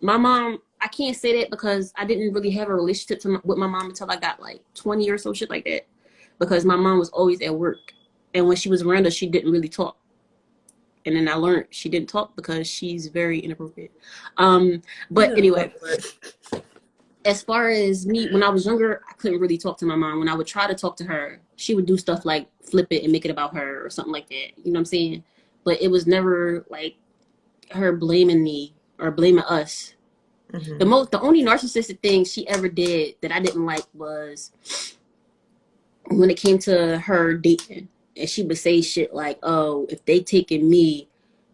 My mom, I can't say that because I didn't really have a relationship with my mom until I got like 20 or so shit like that. Because my mom was always at work, and when she was around us, she didn't really talk. And then I learned she didn't talk because she's very inappropriate. But Yeah, anyway, fuck word. as far as me, when I was younger, I couldn't really talk to my mom. When I would try to talk to her, she would do stuff like flip it and make it about her or something like that. You know what I'm saying? But it was never like her blaming me or blaming us. Mm-hmm. The only narcissistic thing she ever did that I didn't like was when it came to her dating. And she would say shit like, "Oh, if they taking me,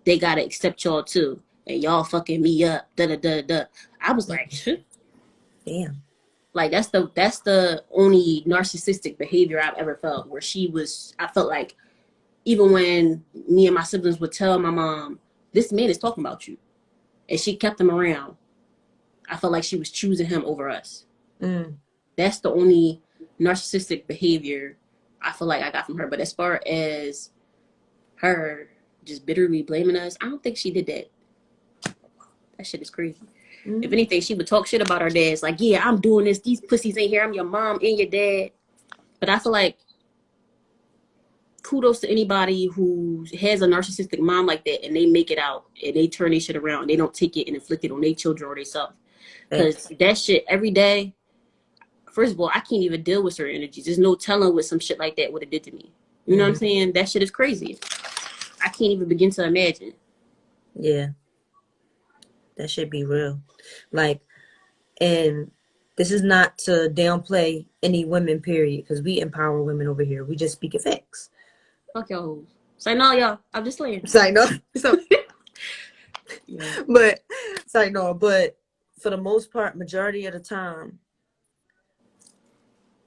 they gotta accept y'all too, and y'all fucking me up." Da da da da. I was like, Damn. like that's the only narcissistic behavior I've ever felt. Where she was, I felt like even when me and my siblings would tell my mom, "This man is talking about you," and she kept him around, I felt like she was choosing him over us. Mm. That's the only narcissistic behavior I feel like I got from her. But as far as her just bitterly blaming us, I don't think she did that. That shit is crazy. If Mm. anything, she would talk shit about our dads. Like, yeah, I'm doing this. These pussies ain't here. I'm your mom and your dad. But I feel like kudos to anybody who has a narcissistic mom like that and they make it out and they turn their shit around. And they don't take it and inflict it on their children or themselves. Because Thanks. that shit every day, first of all, I can't even deal with certain energies. There's no telling what some shit like that would have did to me. You know what I'm Mm-hmm. saying? That shit is crazy. I can't even begin to imagine. Yeah, that should be real. Like, and this is not to downplay any women, period, because we empower women over here. We just speak facts. Fuck y'all hoes. Say no, y'all. I'm just playing. Sorry, no. So, Yeah. but sorry, no. But for the most part, majority of the time,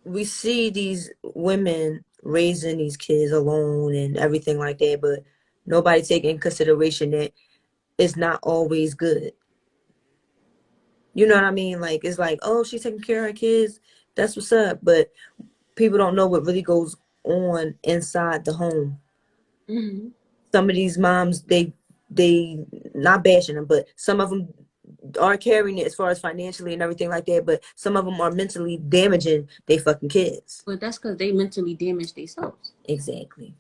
we see these women raising these kids alone and everything like that, but nobody taking consideration that it's not always good. You know what I mean? Like, it's like, oh, she's taking care of her kids. That's what's up. But people don't know what really goes on inside the home. Mm-hmm. some of these moms, they not bashing them, but some of them are carrying it as far as financially and everything like that, but some of them are mentally damaging they fucking kids. But that's because they mentally damaged themselves. Exactly.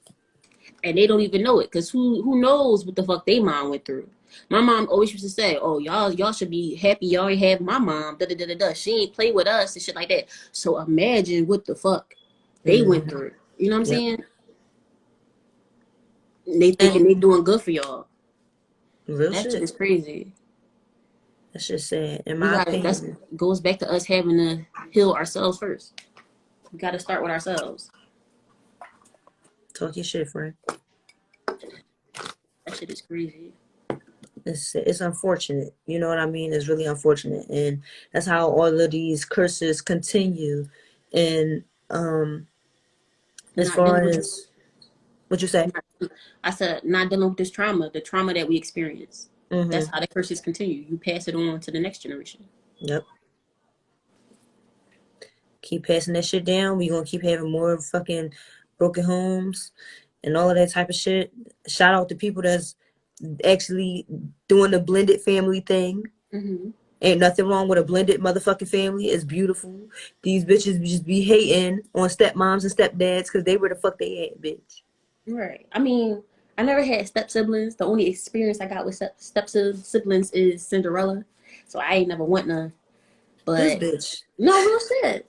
And they don't even know it. Because who knows what the fuck they mom went through. My mom always used to say, "Oh, y'all should be happy y'all have my mom. Da da da da da. She ain't play with us and shit like that." So imagine what the fuck they went Mm-hmm. through. You know what I'm Yep. saying? They thinking And they doing good for y'all. real That shit shit. is crazy. That's just sad, in We my gotta. That's opinion. goes back to us having to heal ourselves first. We gotta start with ourselves. Talk your shit, friend. That shit is crazy. It's unfortunate. You know what I mean? It's really unfortunate, and that's how all of these curses continue. And as Not far dealing with. as what you say, I said not dealing with this trauma, the trauma that we experience. That's mm-hmm. how the curses continue. You pass it on to the next generation. Yep. Keep passing that shit down. We gonna keep having more fucking broken homes and all of that type of shit. Shout out to people that's actually doing the blended family thing. Mm-hmm. Ain't nothing wrong with a blended motherfucking family. It's beautiful. These bitches just be hating on stepmoms and stepdads because they were the fuck they had, bitch. Right. I mean, I never had step siblings. The only experience I got with step siblings is Cinderella. So I ain't never want none. This But bitch. no real shit.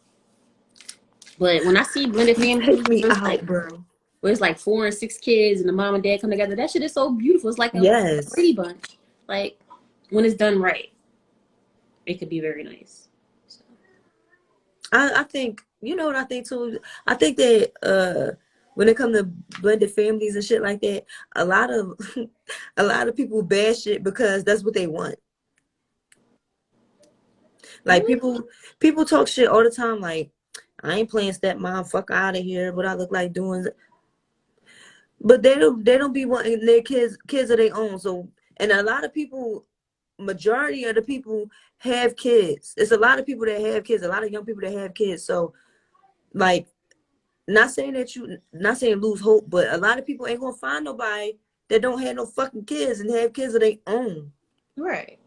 But when I see blended You families, take me where it's out, like bro. where it's like 4 and 6 kids and the mom and dad come together, that shit is so beautiful. It's like a Yes. Brady Bunch. Like when it's done right, it could be very nice. So. I think, you know what I think too? I think that when it comes to blended families and shit like that, a lot of a lot of people bash it because that's what they want. Like Really? people talk shit all the time like I ain't playing stepmom, fuck out of here, what I look like doing. But they don't be wanting their kids of their own. So and a lot of people, majority of the people have kids. It's a lot of people that have kids, a lot of young people that have kids. So like not saying lose hope, but a lot of people ain't gonna find nobody that don't have no fucking kids and have kids of their own. Right.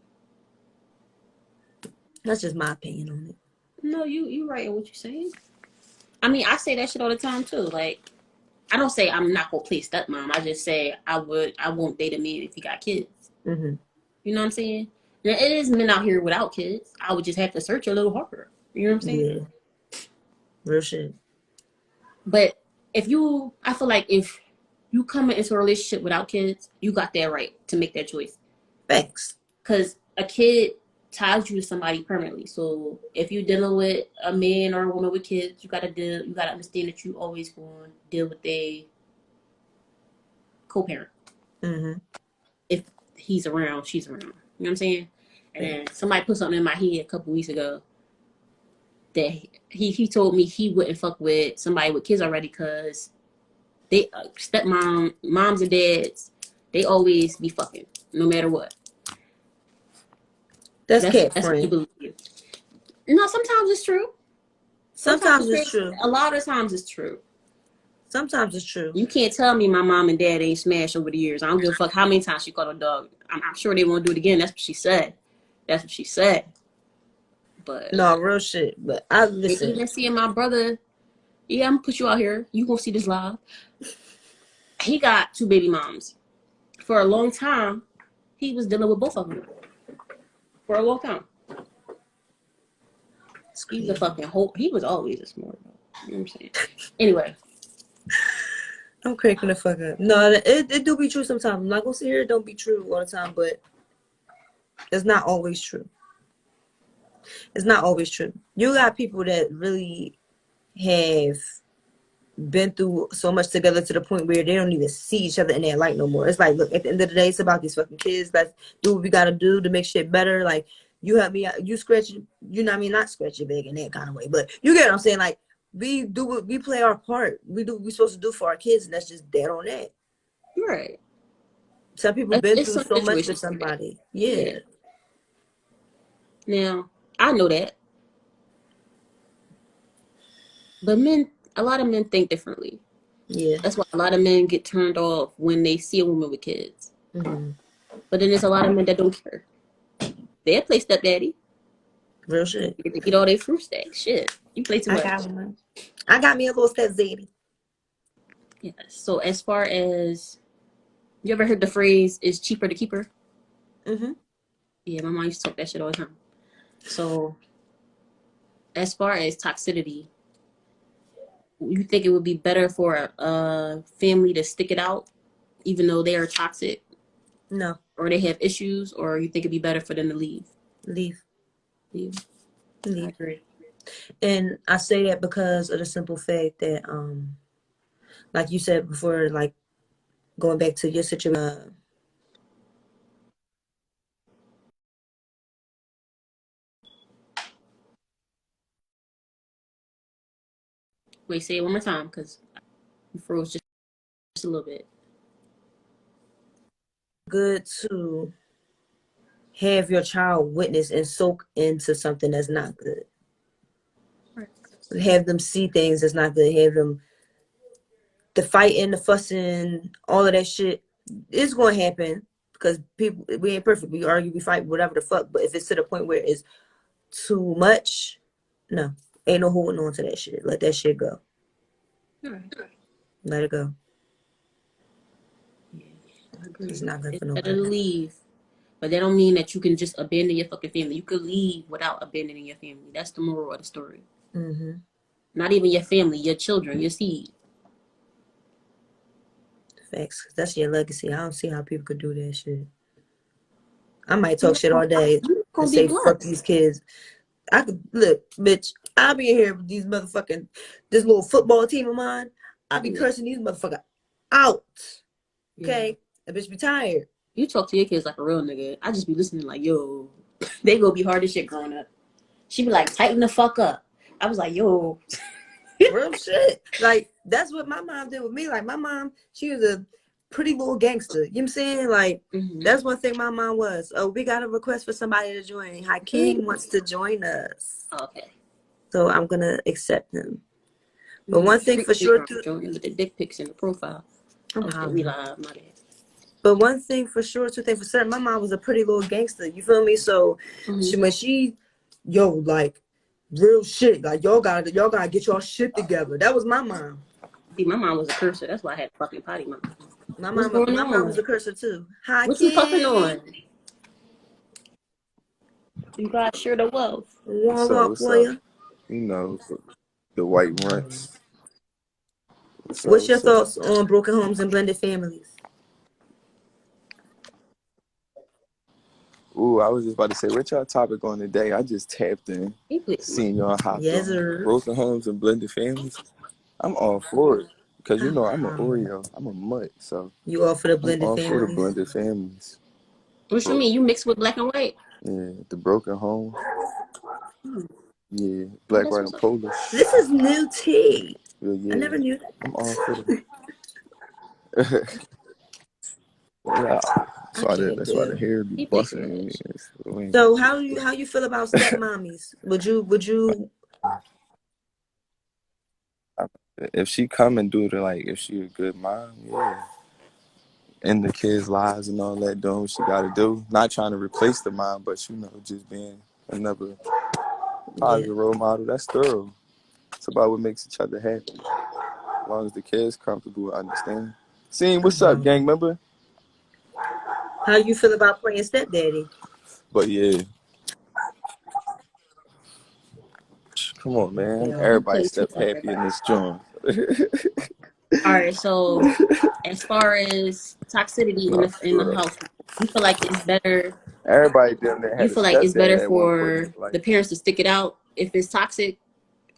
That's just my opinion on it. No, you right in what you're saying. I mean, I say that shit all the time too. Like, I don't say I'm not gonna play stepmom. I just say I won't date a man if he got kids. Mm-hmm. You know what I'm saying? Now, it is men out here without kids. I would just have to search a little harder. You know what I'm saying? Yeah, real shit. But I feel like if you come into a relationship without kids, you got that right to make that choice. Thanks. Because a kid ties you to somebody permanently. So if you're dealing with a man or a woman with kids, you gotta understand that you always going to deal with a co-parent. Mm-hmm. If he's around, she's around. You know what I'm saying? And then Thanks. somebody put something in my head a couple weeks ago that he told me he wouldn't fuck with somebody with kids already because they moms and dads, they always be fucking no matter what. That's cat That's what he friend. believes. No, sometimes it's true. Sometimes Sometimes it's it's true. true. A lot of times it's true. Sometimes it's true. You can't tell me my mom and dad ain't smashed over the years. I don't give a fuck how many times she called a dog. I'm sure they won't do it again. That's what she said. That's what she said. But No, real shit. But I and listen. even seeing my brother, yeah, I'm gonna put you out here. You gonna see this live. He got 2 baby moms. For a long time, he was dealing with both of them. For a long time. It's He was a crazy. fucking whole. He was always a smart. You know what I'm saying? Anyway, I'm cracking the fuck up. No, it do be true sometimes. I'm not gonna say here it don't be true all the time, but it's not always true. It's not always true. You got people that really have been through so much together to the point where they don't even see each other in their light no more. It's like, look, at the end of the day, it's about these fucking kids. Let's do what we gotta do to make shit better. Like, you help me out, you scratch, you know what I mean? Not scratch your back in that kind of way, but you get what I'm saying? Like, we do what we play our part. We do what we're supposed to do for our kids, and that's just dead on that. you're right. Some people been It's through some so much for situations like that. somebody. Yeah. Yeah. Now I know that, but a lot of men think differently. Yeah. That's why a lot of men get turned off when they see a woman with kids. Mm-hmm. But then there's a lot of men that don't care. They'll play stepdaddy. Real shit. You get to eat all their fruit stacks. Shit, you play too I got much. one. I got me a little step zaddy. Yeah. So as far as you ever heard the phrase "is cheaper to keep her"? Mm-hmm. Yeah, my mom used to talk that shit all the time. So as far as toxicity, you think it would be better for a family to stick it out, even though they are toxic No. or they have issues, or you think it'd be better for them to leave? Leave. Leave. I Leave. agree. And I say that because of the simple fact that like you said before, like going back to your situation, Wait, say it one more time, because you froze just a little bit. good to have your child witness and soak into something that's not good. Right. Have them see things that's not good. Have them the fighting, the fussing, all of that shit. It's going to happen because people, we ain't perfect. We argue, we fight, whatever the fuck. But if it's to the point where it's too much, no, ain't no holding on to that shit. Let that shit go. Right. Let it go. Yeah, I It's agree. not good It's for better to nobody. leave, but that don't mean that you can just abandon your fucking family. You could leave without abandoning your family. That's the moral of the story. Mm-hmm. Not even your family, your children, your seed. Facts. That's your legacy. I don't see how people could do that shit. I might You're talk shit all day not and gonna be say fuck blessed. these kids. I could look, bitch. I'll be in here with these motherfucking this little football team of mine. I'll be Yeah, cursing these motherfucker out. yeah. Okay, the bitch be tired. You talk to your kids like a real nigga. I just be listening like, yo, they gonna be hard as shit growing up. She be like, tighten the fuck up. I was like, yo. Real shit. Like that's what my mom did with me. Like my mom, she was a pretty little gangster. You know what I'm saying? Like Mm-hmm. that's one thing my mom was. Oh, we got a request for somebody to join. Hakeem wants to join us. Okay. So I'm gonna accept him. But Mm, one thing for sure through Join with the dick pics in the profile. I'm Oh shit, we hollering. live, my bad. But one thing for sure, two things for certain, my mom was a pretty little gangster. You feel me? So Mm-hmm. when she, yo, like real shit, like y'all gotta get your shit together. That was my mom. See, my mom was a cursor. That's why I had fucking potty mouth. My What's mama, going my mom was on? a cursor too. What you puffing on? Hakeem, You guys share the wealth. warm So up what's for up? you. You know, the white runts. What's up? What's your What's up? thoughts on broken homes and blended families? Ooh, I was just about to say, what y'all topic on today? I just tapped in, He plays too much. seeing y'all hopped Yes, on. sir. Broken homes and blended families. I'm all for it. Because you I'm know, I'm an hollering. Oreo. I'm a mutt. So You all for the I'm blended all for the families? blended families. What you Bro, mean? You mix with black and white? yeah, the broken homes. Hmm. Yeah, Oh, black, that's white, what's and up. Polish. This is new tea. Yeah, I yeah. never knew that. I'm all for them. Yeah. I can't That's why the deal. hair be He plays too busting. much. So how you feel about stepmommies? Would you If she come and do the like, if she a good mom, yeah, in the kids' lives and all that, doing what she got to do. Not trying to replace the mom, but you know, just being another yeah, positive role model. That's thorough. It's about what makes each other happy. As long as the kids comfortable, understand. Seeing I'm what's up, hollering. gang member. How you feel about playing stepdaddy? But yeah, come on, man. Yeah. You Everybody play too step much. happy in this joint. All right. So, as far as toxicity Nah, in the for real. household, you feel like it's better. Everybody damn near You had a feel like it's better stepdad at one point in for their life. the parents to stick it out if it's toxic,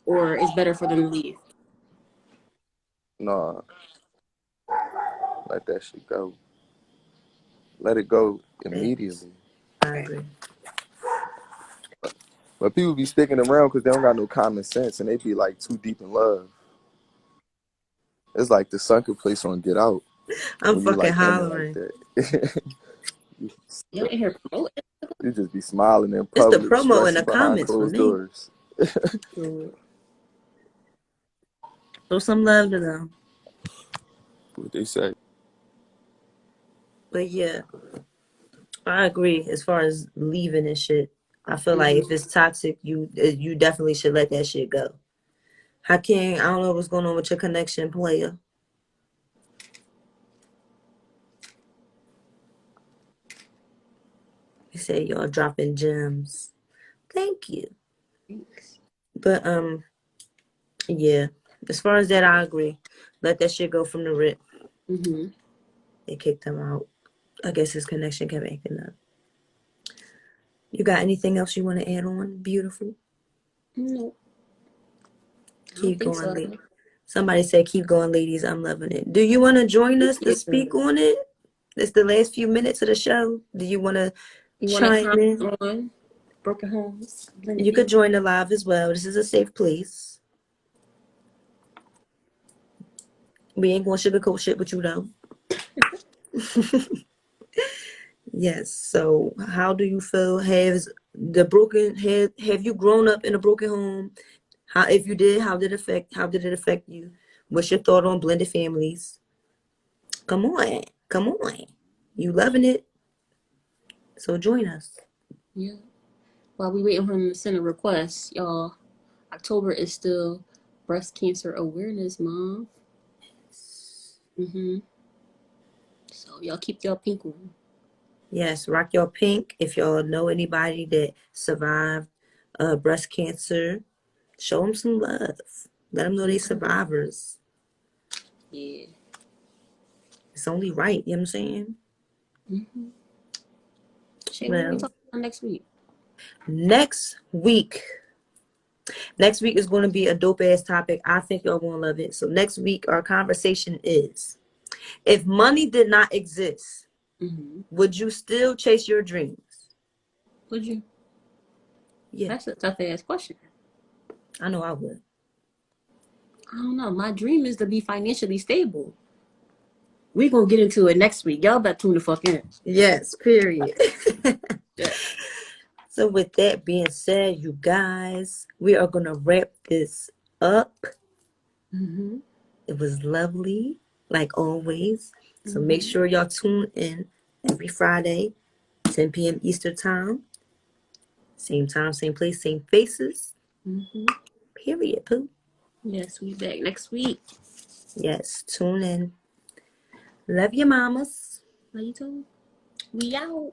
or it's better for them to leave. Nah, let that shit go. Let it go Thanks. immediately. I agree. But people be sticking around because they don't got no common sense and they be like too deep in love. It's like the sunken place on Get Out I'm when you fucking like women like hollering. that. you, You're in here promoting. you just be smiling in It's the public, promo in stressing the behind comments for closed me. doors. So, Show some love to them. what they say. But yeah, I agree as far as leaving and shit. I feel like if it's toxic, you definitely should let that shit go. Hakeem, I don't know what's going on with your connection, player. You say y'all dropping gems. Thank you. Thanks. But yeah. As far as that, I agree. Let that shit go from the rip. Mm-hmm. They kicked him out. I guess his connection kept acting up. You got anything else you want to add on? Beautiful. No, I don't Keep think going, so. lady. Somebody said, keep going, ladies. I'm loving it. Do you want to join us to Yeah. speak on it? It's the last few minutes of the show. Do you want to You want to chime in? comment on broken homes, blended You could family? join the live as well. This is a safe place. We ain't going to sugarcoat shit with you, though. Yes. So, how do you feel? Have you grown up in a broken home? How, if you did, how did it affect you? What's your thought on blended families? Come on. Come on. You loving it? So join us. Yeah. While we waiting for him to send a request, y'all, October is still Breast Cancer Awareness Month. Mm-hmm. So y'all keep y'all pink on. Yes, rock your pink. If y'all know anybody that survived breast cancer, show them some love. Let them know they survivors. Yeah. It's only right. You know what I'm saying? Mm-hmm. Shay, what are we Well, talking about next week? next week. Next week is going to be a dope ass topic. I think y'all going to love it. So next week, our conversation is, if money did not exist, Mm-hmm. would you still chase your dreams? Would you? Yeah, That's a tough ass question. I know I would. I don't know. My dream is to be financially stable. We're gonna get into it next week. Y'all better tune the fuck in. Yes, period. Yeah. So with that being said, you guys, we are going to wrap this up. Mm-hmm. It was lovely, like always. So make Mm-hmm. sure y'all tune in every Friday, 10 p.m. Eastern time. Same time, same place, same faces. Mm-hmm. Period, poo. Yes, we back next week. Yes, tune in. Love your mamas. How you doing? We out.